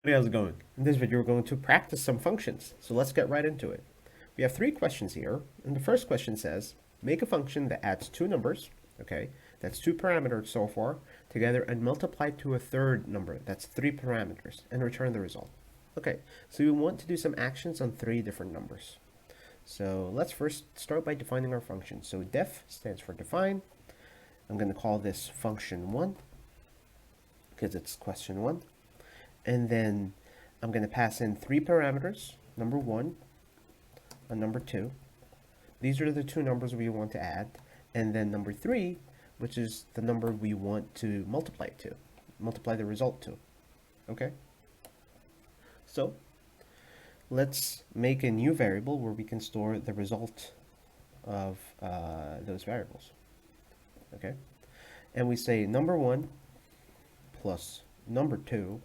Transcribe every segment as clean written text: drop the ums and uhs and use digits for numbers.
Hey, how's it going? In this video, we're going to practice some functions. So let's get right into it. We have three questions here. And the first question says, make a function that adds two numbers, okay, that's two parameters so far, together and multiply to a third number, that's three parameters, and return the result. Okay, so we want to do some actions on three different numbers. So let's first start by defining our function. So def stands for define. I'm going to call this function 1 because it's question 1. And then I'm going to pass in three parameters, number 1 and number 2. These are the two numbers we want to add. And then number 3, which is the number we want to multiply the result to. Okay? So let's make a new variable where we can store the result of those variables. Okay? And we say number 1 plus number 2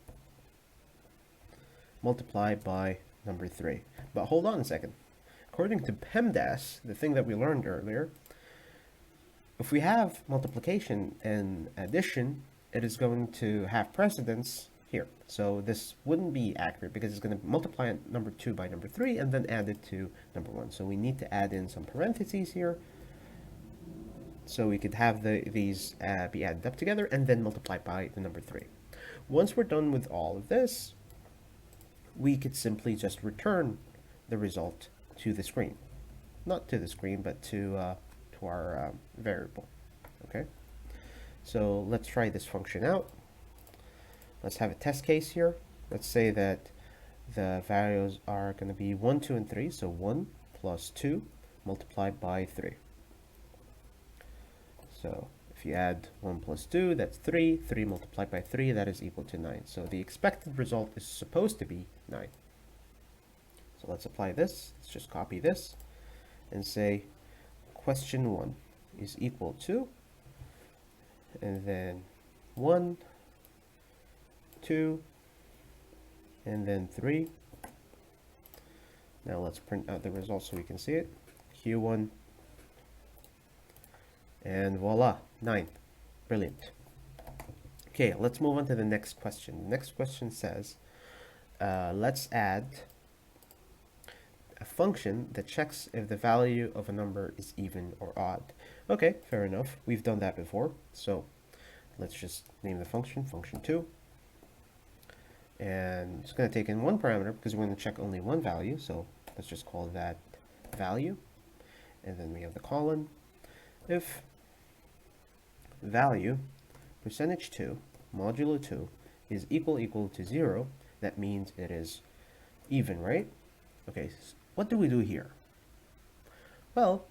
multiplied by number 3. But hold on a second. According to PEMDAS, the thing that we learned earlier, if we have multiplication and addition, it is going to have precedence here. So this wouldn't be accurate because it's going to multiply number 2 by number 3 and then add it to number 1. So we need to add in some parentheses here so we could have these be added up together and then multiply by the number 3. Once we're done with all of this, we could simply just return the result to the screen. Not to the screen, but to our variable. Okay? So let's try this function out. Let's have a test case here. Let's say that the values are going to be 1, 2, and 3. So 1 plus 2 multiplied by 3. So if you add 1 plus 2, that's 3. 3 multiplied by 3, that is equal to 9. So the expected result is supposed to be 9. So let's apply this. Let's just copy this and say question 1 is equal to, and then 1, 2, and then 3. Now let's print out the result so we can see it. Q1, and voila, 9. Brilliant. Okay, let's move on to the next question. The next question says, let's add a function that checks if the value of a number is even or odd. Okay, fair enough. We've done that before. So let's just name the function, function 2. And it's going to take in one parameter because we're going to check only one value. So let's just call that value. And then we have the colon. If value percentage 2 modulo 2 is equal to 0, that means it is even, right? Okay, so what do we do here? Well,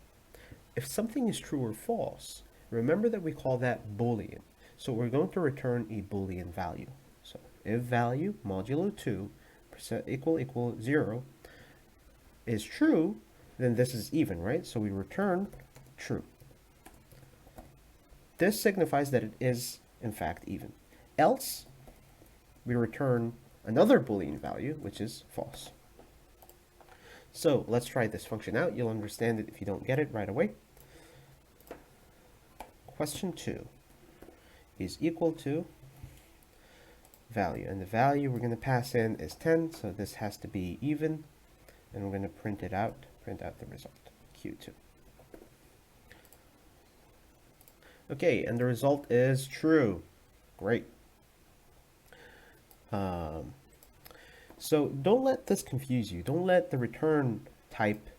if something is true or false, remember that we call that Boolean. So we're going to return a Boolean value. So if value modulo 2 equal 0 is true, then this is even, right? So we return true. This signifies that it is, in fact, even. Else, we return another Boolean value, which is false. So let's try this function out. You'll understand it if you don't get it right away. Question 2 is equal to value. And the value we're going to pass in is 10, so this has to be even. And we're going to print out the result, Q2. Okay, and the result is true. Great. So don't let this confuse you. Don't let the return type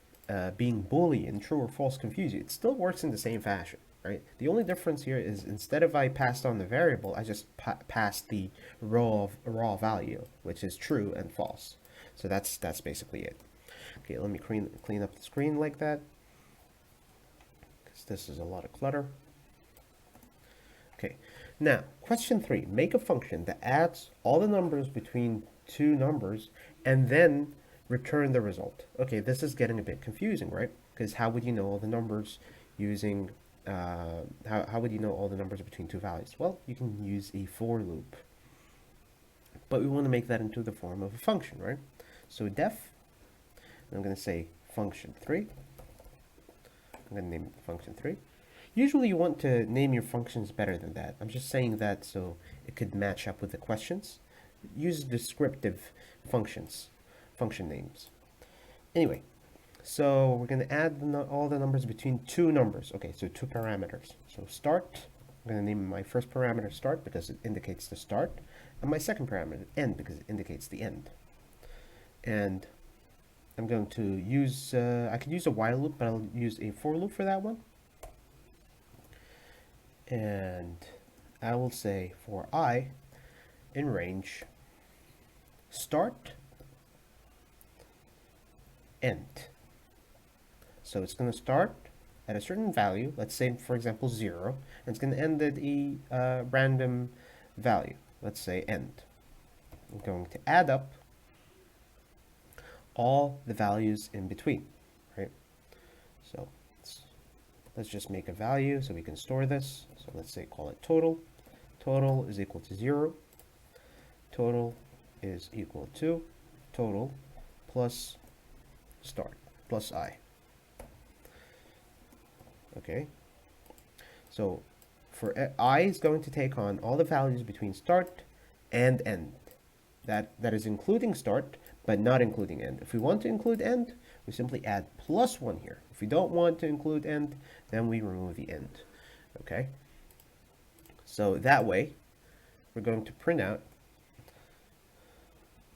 being Boolean, true or false, confuse you. It still works in the same fashion, right? The only difference here is instead of I passed on the variable, I just passed the raw value, which is true and false. So that's basically it. Okay, let me clean up the screen like that, because this is a lot of clutter. Okay, now question 3. Make a function that adds all the numbers between two numbers and then return the result. Okay, this is getting a bit confusing, right? Because how would you know all the numbers using, how would you know all the numbers between two values? Well, you can use a for loop. But we want to make that into the form of a function, right? So def, I'm going to say function 3. I'm going to name it function 3. Usually you want to name your functions better than that. I'm just saying that so it could match up with the questions. use descriptive function names. Anyway, so we're going to add all the numbers between two numbers. Okay, so two parameters. So start, I'm going to name my first parameter start because it indicates the start, and my second parameter end because it indicates the end. And I'm going to use, I could use a while loop, but I'll use a for loop for that one. And I will say for I in range start end. So it's going to start at a certain value, let's say for example 0, and it's going to end at a random value, let's say end. I'm going to add up all the values in between, right? So let's just make a value so we can store this. So let's say call it total. Total is equal to 0. Total is equal to total plus start plus I. Okay. So for I is going to take on all the values between start and end. That is including start, but not including end. If we want to include end, we simply add +1 here. If we don't want to include end, then we remove the end. Okay? So that way, we're going to print out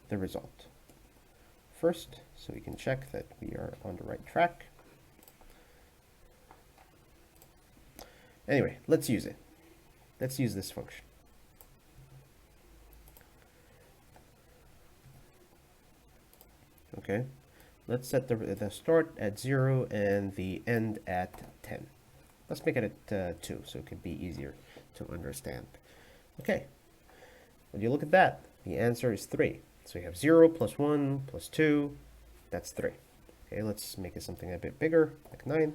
the result first, so we can check that we are on the right track. Anyway, let's use it. Let's use this function. Okay, let's set the start at 0 and the end at 10. Let's make it at 2 so it could be easier to understand. Okay, when you look at that, the answer is 3. So you have 0 plus 1 plus 2, that's 3. Okay, let's make it something a bit bigger, like 9.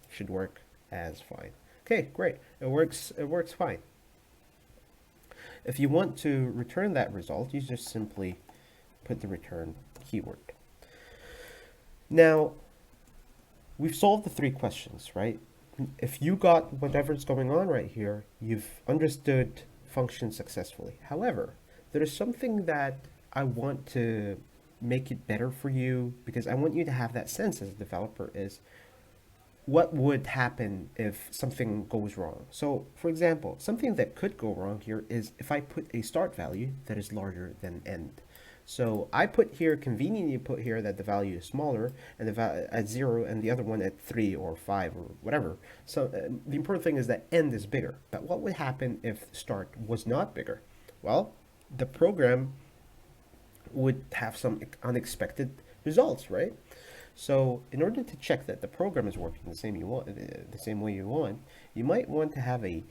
Should work as fine. Okay, great. It works fine. If you want to return that result, you just simply put the return keyword. Now, we've solved the 3 questions, right? If you got whatever's going on right here, you've understood functions successfully. However, there is something that I want to make it better for you, because I want you to have that sense as a developer, is what would happen if something goes wrong. So for example, something that could go wrong here is if I put a start value that is larger than end. So I put here, conveniently put here that the value is smaller and the at 0 and the other one at 3 or 5 or whatever. So the important thing is that end is bigger. But what would happen if start was not bigger? Well, the program would have some unexpected results, right? So in order to check that the program is working the same way you want, you might want to have an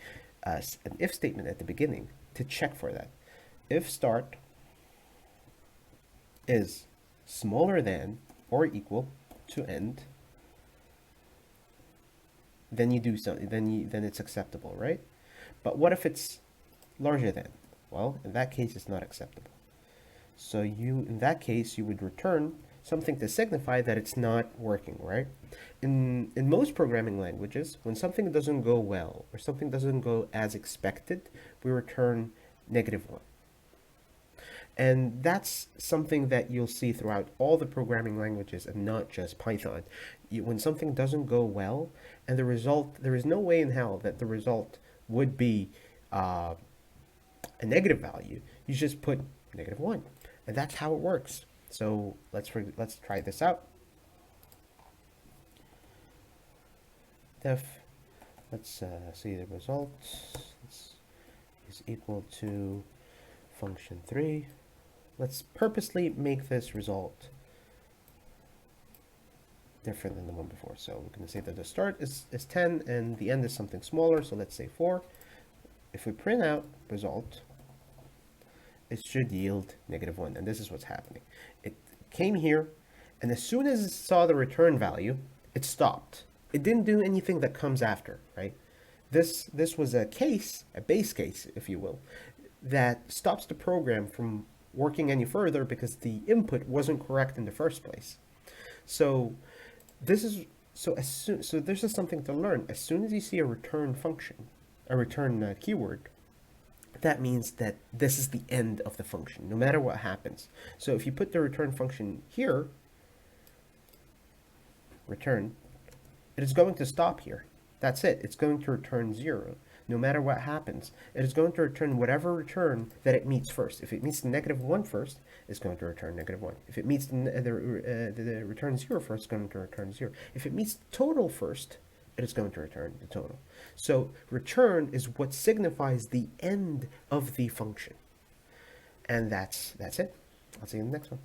if statement at the beginning to check for that. If start is smaller than or equal to end, then you do something. Then it's acceptable, right? But what if it's larger than? Well, in that case, it's not acceptable. So in that case, you would return something to signify that it's not working, right? In most programming languages, when something doesn't go well or something doesn't go as expected, we return -1. And that's something that you'll see throughout all the programming languages and not just Python. When something doesn't go well and the result, there is no way in hell that the result would be a negative value. You just put -1, and that's how it works. So let's try this out. Def, let's see the results. This is equal to function 3. Let's purposely make this result different than the one before. So we're going to say that the start is 10 and the end is something smaller. So let's say 4. If we print out result, it should yield -1. And this is what's happening. It came here, and as soon as it saw the return value, it stopped. It didn't do anything that comes after, right? This was a base case, if you will, that stops the program from working any further because the input wasn't correct in the first place. So this is so this is something to learn. As soon as you see a return function, a return keyword, that means that this is the end of the function, no matter what happens. So if you put the return function here, return, it is going to stop here. That's it. It's going to return 0. No matter what happens, it is going to return whatever return that it meets first. If it meets the -1 first, it's going to return -1. If it meets the return 0 first, it's going to return 0. If it meets total first, it is going to return the total. So return is what signifies the end of the function. And that's it. I'll see you in the next one.